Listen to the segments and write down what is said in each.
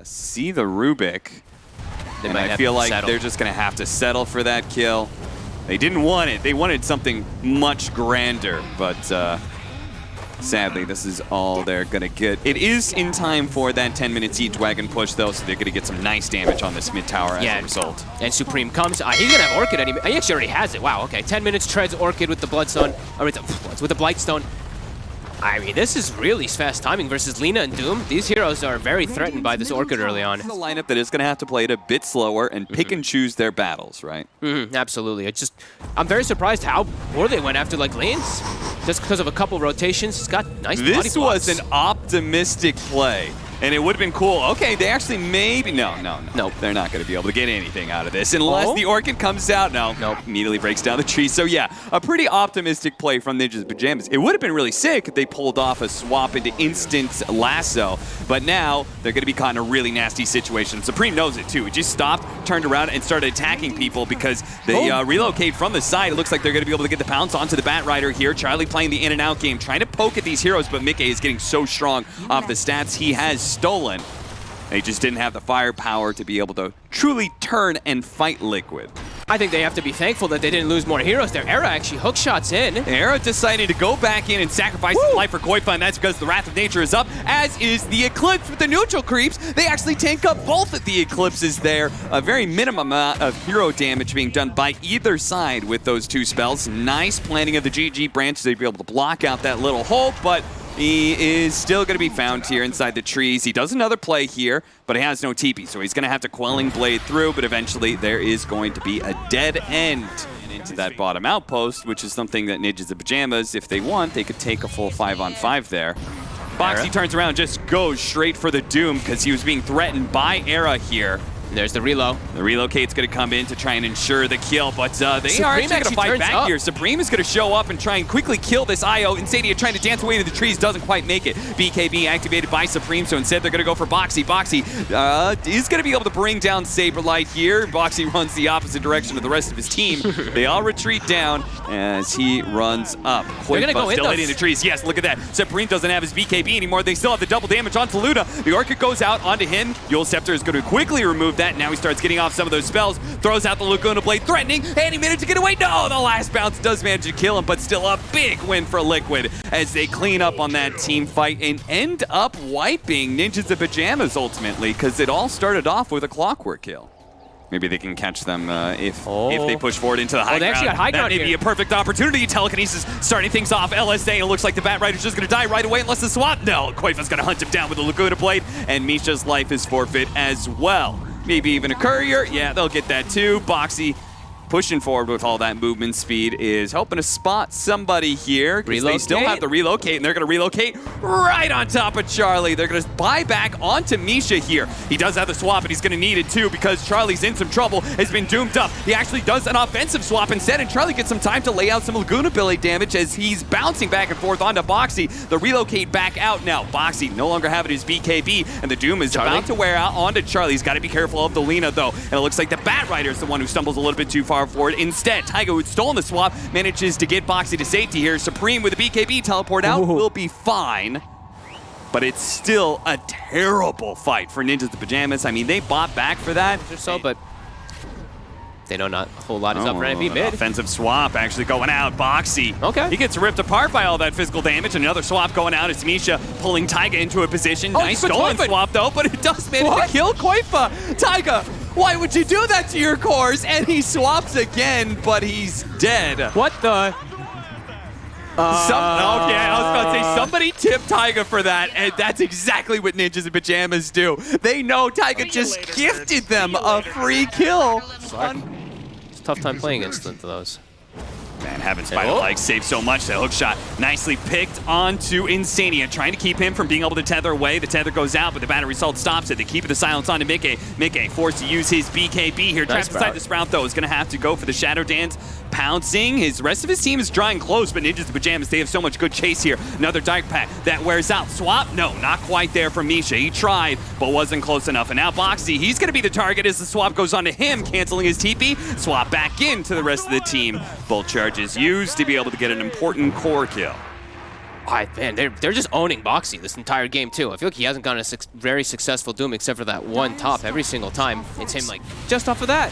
see the Rubik. And I feel like they're just going to have to settle for that kill. They didn't want it. They wanted something much grander, but sadly, this is all they're going to get. It is in time for that 10-minute siege wagon push, though, so they're going to get some nice damage on this mid tower as a result. And Supreme comes. He's going to have Orchid. He actually already has it. Wow, okay. 10 minutes, treads Orchid with the Bloodstone, or with the Blightstone. I mean, this is really fast timing versus Lina and Doom. These heroes are very threatened by this Orchid early on. It's a lineup that is going to have to play it a bit slower and pick and choose their battles, right? Absolutely. I'm very surprised how poor they went after like lanes. Just because of a couple rotations. It's got nice body blocks. This was an optimistic play. And it would have been cool. Okay, they actually maybe... No. They're not going to be able to get anything out of this unless the Orchid comes out. Nope. Immediately breaks down the tree. So yeah, a pretty optimistic play from Ninjas in Pyjamas. It would have been really sick if they pulled off a swap into instant lasso. But now they're going to be caught in a really nasty situation. Supreme knows it too. He just stopped, turned around, and started attacking people because they relocate from the side. It looks like they're going to be able to get the pounce onto the Bat Rider here. Charlie playing the in and out game, trying to poke at these heroes, but Mickey is getting so strong off the stats he has stolen. They just didn't have the firepower to be able to truly turn and fight Liquid. I think they have to be thankful that they didn't lose more heroes there. Era actually hook shots in. Era decided to go back in and sacrifice his life for Koifa, and that's because the Wrath of Nature is up, as is the Eclipse with the neutral creeps. They actually tank up both of the Eclipses there. A very minimum amount of hero damage being done by either side with those two spells. Nice planning of the GG branch to be able to block out that little hole, but he is still going to be found here inside the trees. He does another play here, but he has no TP, so he's going to have to Quelling Blade through, but eventually there is going to be a dead end into that bottom outpost, which is something that Ninjas in Pyjamas, if they want, they could take a full 5-on-5 there. Boxy turns around, just goes straight for the Doom because he was being threatened by Era here. There's the reload. The relocate's going to come in to try and ensure the kill, but they are actually going to fight back here. Supreme is going to show up and try and quickly kill this IO. Insania trying to dance away to the trees, doesn't quite make it. BKB activated by Supreme, so instead they're going to go for Boxy. Boxy is going to be able to bring down Saberlight here. Boxy runs the opposite direction of the rest of his team. They all retreat down as he runs up. They're going to go still hitting the trees. Yes, look at that. Supreme doesn't have his BKB anymore. They still have the double damage onto Luna. The Orchid goes out onto him. Yule Scepter is going to quickly remove that. Now he starts getting off some of those spells, throws out the Laguna Blade, threatening, and he managed to get away. No, the last bounce does manage to kill him, but still a big win for Liquid as they clean up on that team fight and end up wiping Ninjas in Pyjamas ultimately, because it all started off with a clockwork kill. Maybe they can catch them if they push forward into the high they actually got high ground That may be a perfect opportunity. Telekinesis starting things off. LSA, it looks like the Bat Rider's just going to die right away unless the swap. No, Koifa's going to hunt him down with the Laguna Blade, and Misha's life is forfeit as well. Maybe even a courier. Yeah, they'll get that too. Boxy pushing forward with all that movement speed is helping to spot somebody here because they still have to relocate, and they're going to relocate right on top of Charlie. They're going to buy back onto Misha here. He does have the swap, and he's going to need it too because Charlie's in some trouble, has been doomed up. He actually does an offensive swap instead, and Charlie gets some time to lay out some Laguna Blade damage as he's bouncing back and forth onto Boxy. The relocate back out now. Boxy no longer having his BKB, and the Doom is about to wear out onto Charlie. He's got to be careful of the Lina though, and it looks like the Bat Rider is the one who stumbles a little bit too far forward. Instead, Taiga, who'd stolen the swap, manages to get Boxy to safety here. Supreme with the BKB teleport out will be fine, but it's still a terrible fight for Ninjas in Pyjamas. I mean, they bought back for that. But they know not a whole lot is up for NV mid. Offensive swap actually going out. Boxy. Okay. He gets ripped apart by all that physical damage. Another swap going out as Misha pulling Taiga into a position. Nice stolen swap though, but it does manage to kill Koifa. Taiga, why would you do that to your cores? And he swaps again, but he's dead. What the? Okay, I was about to say, somebody tip Taiga for that, and that's exactly what Ninjas in Pyjamas do. They know Taiga just gifted them a free kill. It's a tough time playing against those. Man, having Spider Legs save so much. The hook shot nicely picked onto Insania, trying to keep him from being able to tether away. The tether goes out, but the battery salt stops it. They keep the silence onto Mickey. Mickey forced to use his BKB here. Trapped inside the Sprout, though, is going to have to go for the Shadow Dance. Pouncing. The rest of his team is drawing close, but Ninjas in Pyjamas, they have so much good chase here. Another Dark Pack that wears out. Swap? No, not quite there for Misha. He tried, but wasn't close enough. And now Boxy, he's going to be the target as the swap goes on to him, canceling his TP. Swap back into the rest of the team. Bolt charges used to be able to get an important core kill. Man, they're just owning Boxy this entire game too. I feel like he hasn't gotten a very successful Doom except for that one top every single time. It's him like just off of that.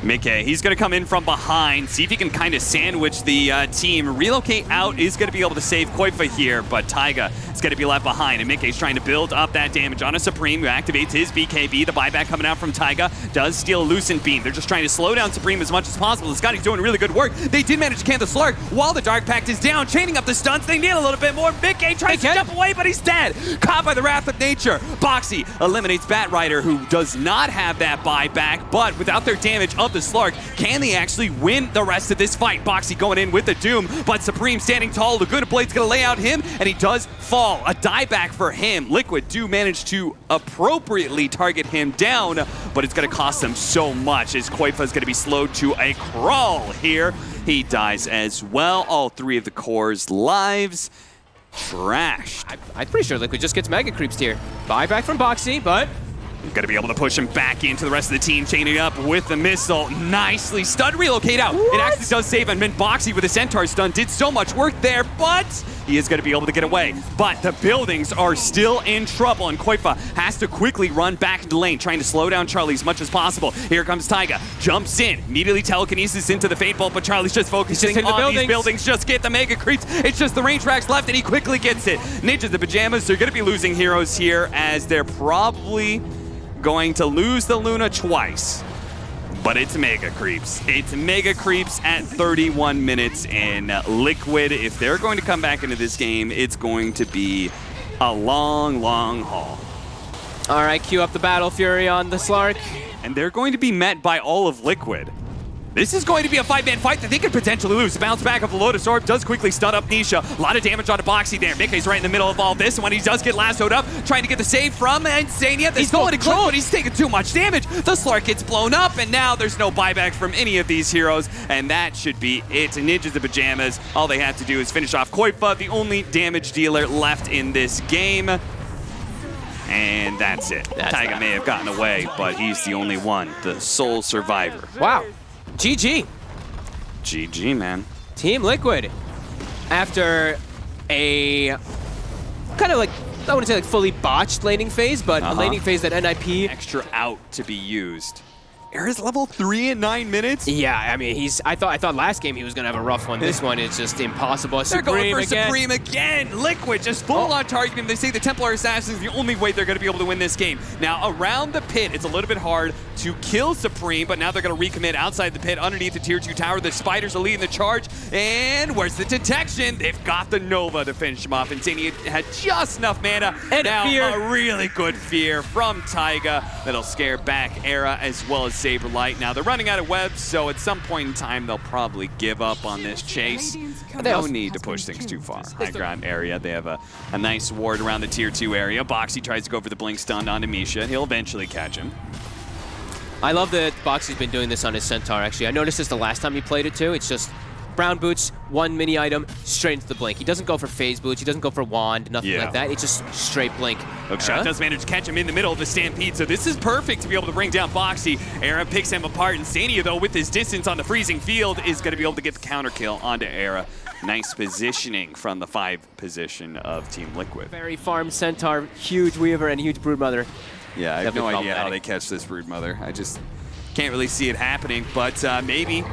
Mickey, he's going to come in from behind, see if he can kind of sandwich the team. Relocate out is going to be able to save Koifa here, but Taiga is going to be left behind. And Mickey's trying to build up that damage on a Supreme who activates his BKB. The buyback coming out from Taiga does steal a Lucent Beam. They're just trying to slow down Supreme as much as possible. Scotty's doing really good work. They did manage to can the Slark while the Dark Pact is down, chaining up the stunts. They need a little bit more. Mickey tries to jump away, but he's dead. Caught by the wrath of nature. Boxy eliminates Batrider, who does not have that buyback, but without their damage of the Slark, can they actually win the rest of this fight? Boxy going in with the Doom, but Supreme standing tall. Laguna Blade's gonna lay out him, and he does fall. A dieback for him. Liquid do manage to appropriately target him down, but it's gonna cost them so much as Koifa's gonna be slowed to a crawl here. He dies as well. All three of the core's lives trashed. I'm pretty sure Liquid just gets Mega Creeps here. Buyback from Boxy, but Gonna be able to push him back into the rest of the team, chaining up with the missile. Nicely stunned, relocate out. What? It actually does save him. And Boxy with a Centaur stun did so much work there, but he is gonna be able to get away. But the buildings are still in trouble, and Koifa has to quickly run back into lane, trying to slow down Charlie as much as possible. Here comes Taiga, jumps in, immediately telekinesis into the Fate Bolt, but Charlie's just focusing on these buildings. Just get the Mega Creeps. It's just the range racks left, and he quickly gets it. Ninjas in Pyjamas, they're gonna be losing heroes here, as they're probably going to lose the Luna twice, but it's Mega Creeps. It's Mega Creeps at 31 minutes in. Liquid, if they're going to come back into this game, it's going to be a long, long haul. All right, cue up the Battle Fury on the Slark. And they're going to be met by all of Liquid. This is going to be a 5-man fight that they could potentially lose. Bounce back of the Lotus Orb does quickly stun up Nisha. A lot of damage on a Boxy there. Mickey's right in the middle of all this, and when he does get lassoed up, trying to get the save from Insania. He's going to clip, but he's taking too much damage. The Slark gets blown up, and now there's no buyback from any of these heroes, and that should be it. Ninjas in Pyjamas, all they have to do is finish off Koifa, the only damage dealer left in this game. And that's it. Taiga may have gotten away, but he's the only one, the sole survivor. Wow. GG. GG, man. Team Liquid, after a kind of like, I wouldn't say like fully botched laning phase, but a laning phase that NIP extra out to be used. Era's level 3 in 9 minutes? Yeah, I mean, I thought last game he was gonna have a rough one. This one is just impossible. They're going for Supreme again. Liquid just full on targeting him. They say the Templar Assassin is the only way they're gonna be able to win this game. Now, around the pit, it's a little bit hard to kill Supreme, but now they're gonna recommit outside the pit underneath the tier 2 tower. The Spiders are leading the charge, and where's the detection? They've got the Nova to finish him off. Insania had just enough mana. And now fear. A really good fear from Taiga that'll scare back Era as well as Saberlight. Now they're running out of webs, so at some point in time they'll probably give up on this chase. No need to push things too far. High ground area, they have a nice ward around the tier 2 area. Boxy tries to go for the blink stun onto Misha. He'll eventually catch him. I love that Boxy's been doing this on his Centaur, actually. I noticed this the last time he played it too. It's just brown boots, one mini item, straight into the blink. He doesn't go for phase boots, he doesn't go for wand, nothing like that. It's just straight blink. Hookshot does manage to catch him in the middle of the stampede, so this is perfect to be able to bring down Boxy. Era picks him apart. Insania, though, with his distance on the freezing field, is going to be able to get the counter kill onto Era. Nice positioning from the 5 position of Team Liquid. Very farm Centaur, huge Weaver, and huge Broodmother. Yeah, I have no idea how they catch this Broodmother. I just can't really see it happening, but maybe.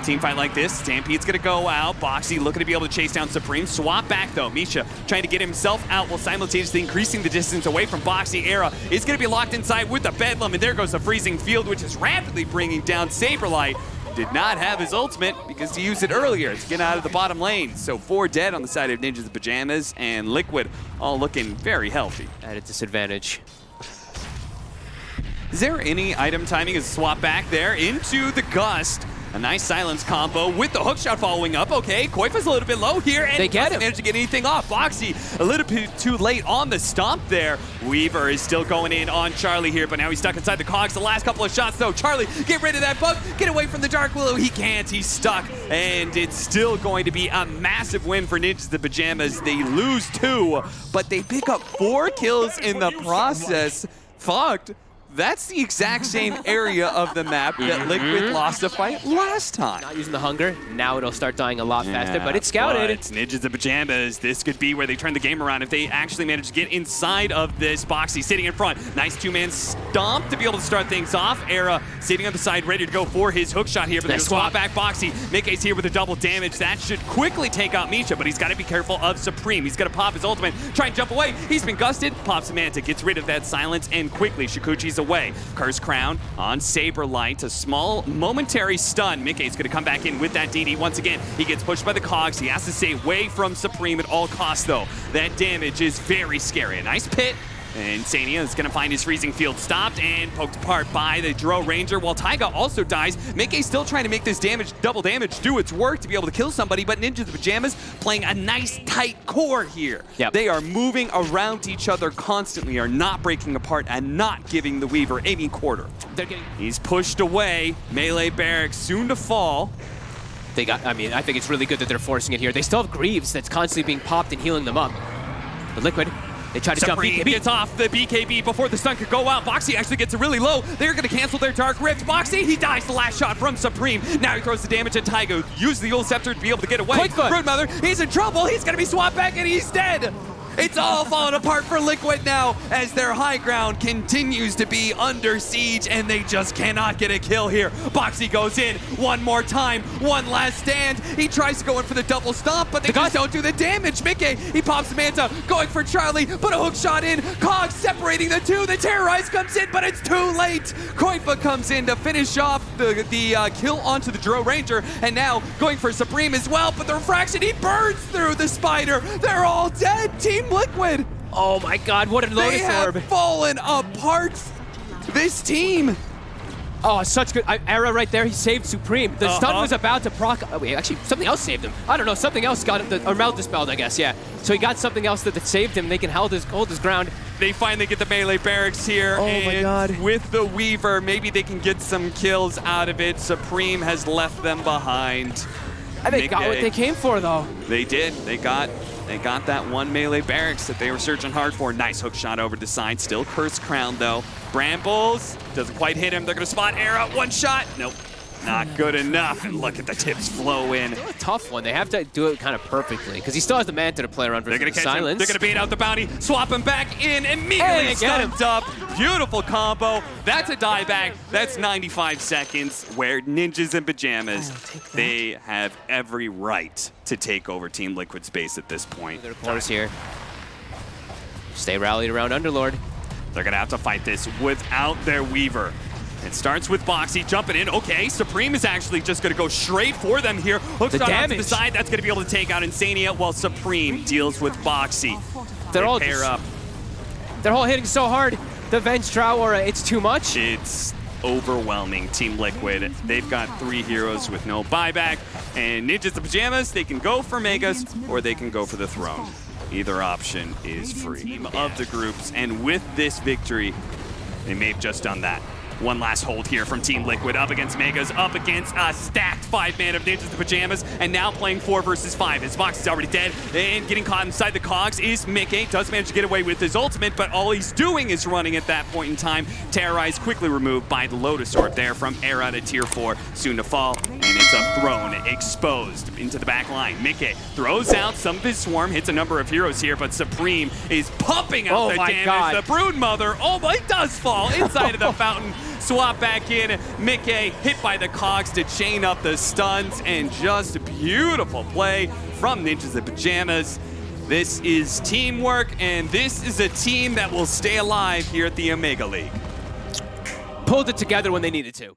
Team fight like this, Stampede's gonna go out. Boxy looking to be able to chase down Supreme. Swap back though. Misha trying to get himself out while simultaneously increasing the distance away from Boxy. Era is gonna be locked inside with the Bedlam, and there goes the freezing field, which is rapidly bringing down Saberlight. Did not have his ultimate because he used it earlier to get out of the bottom lane. So 4 dead on the side of Ninjas in Pyjamas, and Liquid all looking very healthy. At a disadvantage. Is there any item timing as a swap back there into the Gust? A nice silence combo with the hookshot following up. Okay, Koifa's a little bit low here, and they doesn't manage to get anything off. Boxy a little bit too late on the stomp there. Weaver is still going in on Charlie here, but now he's stuck inside the cogs. The last couple of shots though. Charlie, get rid of that bug. Get away from the Dark Willow. He can't. He's stuck, and it's still going to be a massive win for Ninjas in Pyjamas. They lose 2, but they pick up 4 kills in the process. Fucked. that's the exact same area of the map that Liquid lost a fight last time. Not using the hunger, now it'll start dying a lot faster, but it's scouted. It's Ninjas in Pyjamas. This could be where they turn the game around if they actually manage to get inside of this. Boxy sitting in front. Nice two-man stomp to be able to start things off. Era sitting on the side, ready to go for his hook shot here, but they'll swap back Boxy. Mickey's here with a double damage. That should quickly take out Misha, but he's got to be careful of Supreme. He's going to pop his ultimate, try and jump away. He's been gusted, pops Manta, gets rid of that silence, and quickly Shikuchi's away. Curse Crown on Saberlight, a small momentary stun. Mickey's going to come back in with that DD once again. He gets pushed by the cogs. He has to stay away from Supreme at all costs, though. That damage is very scary. A nice pit. And Sania is going to find his freezing field stopped and poked apart by the Dro Ranger, while Taiga also dies. Mickey's still trying to make this damage, double damage, do its work to be able to kill somebody, but Ninjas in Pyjamas playing a nice tight core here. Yep. They are moving around each other constantly, are not breaking apart and not giving the Weaver any quarter. He's pushed away. Melee Barracks soon to fall. I think it's really good that they're forcing it here. They still have Greaves that's constantly being popped and healing them up. But Liquid, they try to jump BKB. Gets off the BKB before the stun could go out. Boxy actually gets it really low. They're going to cancel their Dark Rift. Boxy, he dies the last shot from Supreme. Now he throws the damage at Taiga. Use the Ult Scepter to be able to get away. Broodmother, he's in trouble. He's going to be swapped back and he's dead. It's all falling apart for Liquid now as their high ground continues to be under siege and they just cannot get a kill here. Boxy goes in one more time, one last stand. He tries to go in for the double stomp, but they just don't do the damage. Mickey, he pops the Manta, going for Charlie, put a hook shot in. Cog separating the two. The Terrorize comes in, but it's too late. Koifa comes in to finish off the kill onto the Dro Ranger, and now going for Supreme as well, but the refraction, he burns through the spider. They're all dead. Team Liquid. Oh my god, what a Lotus Orb. They have fallen apart. This team. Oh, such good. Era right there, he saved Supreme. The stun was about to proc. Oh, wait, actually, something else saved him. I don't know, something else got him, or Meld dispelled, I guess, yeah. So he got something else that saved him. They can hold his ground. They finally get the Melee Barracks here. Oh my god. With the Weaver, maybe they can get some kills out of it. Supreme has left them behind. And they got what they came for, though. They did. They got that one Melee Barracks that they were searching hard for. Nice hook shot over to the side. Still Curse Crown, though. Brambles doesn't quite hit him. They're going to spot Era. One shot. Nope. Not good enough. And look at the tips flow in. Still a tough one. They have to do it kind of perfectly because he still has the Manta to play around versus They're going to catch silence. him. They're going to bait out the bounty. Swap him back in. Immediately stunned up. Beautiful combo. That's a dieback. That's 95 seconds where Ninjas in Pyjamas, they have every right to take over Team Liquid space at this point. Their corners here. Stay rallied around Underlord. They're going to have to fight this without their Weaver. It starts with Boxy jumping in. Okay, Supreme is actually just going to go straight for them here. Hooks shot onto the side. That's going to be able to take out Insania while Supreme deals with Boxy. They're all hitting so hard. The Venge Drow Aura, it's too much. It's overwhelming. Team Liquid, they've got 3 heroes with no buyback. And Ninjas in Pyjamas, they can go for Megas or they can go for the throne. Either option is free of the groups. And with this victory, they may have just done that. One last hold here from Team Liquid, up against Megas, up against a stacked 5-man of Ninjas in Pyjamas, and now playing 4 versus 5. His box is already dead, and getting caught inside the cogs is Mickey. Does manage to get away with his ultimate, but all he's doing is running at that point in time. Terrorize quickly removed by the Lotus Orb there from Era to tier 4, soon to fall, and it's a throne exposed into the back line. Mickey throws out some of his swarm, hits a number of heroes here, but Supreme is pumping out the damage. God. The Broodmother, he does fall inside of the fountain. Swap back in. Mickey hit by the cogs to chain up the stuns, and just beautiful play from Ninjas in Pyjamas. This is teamwork, and this is a team that will stay alive here at the Omega League. Pulled it together when they needed to.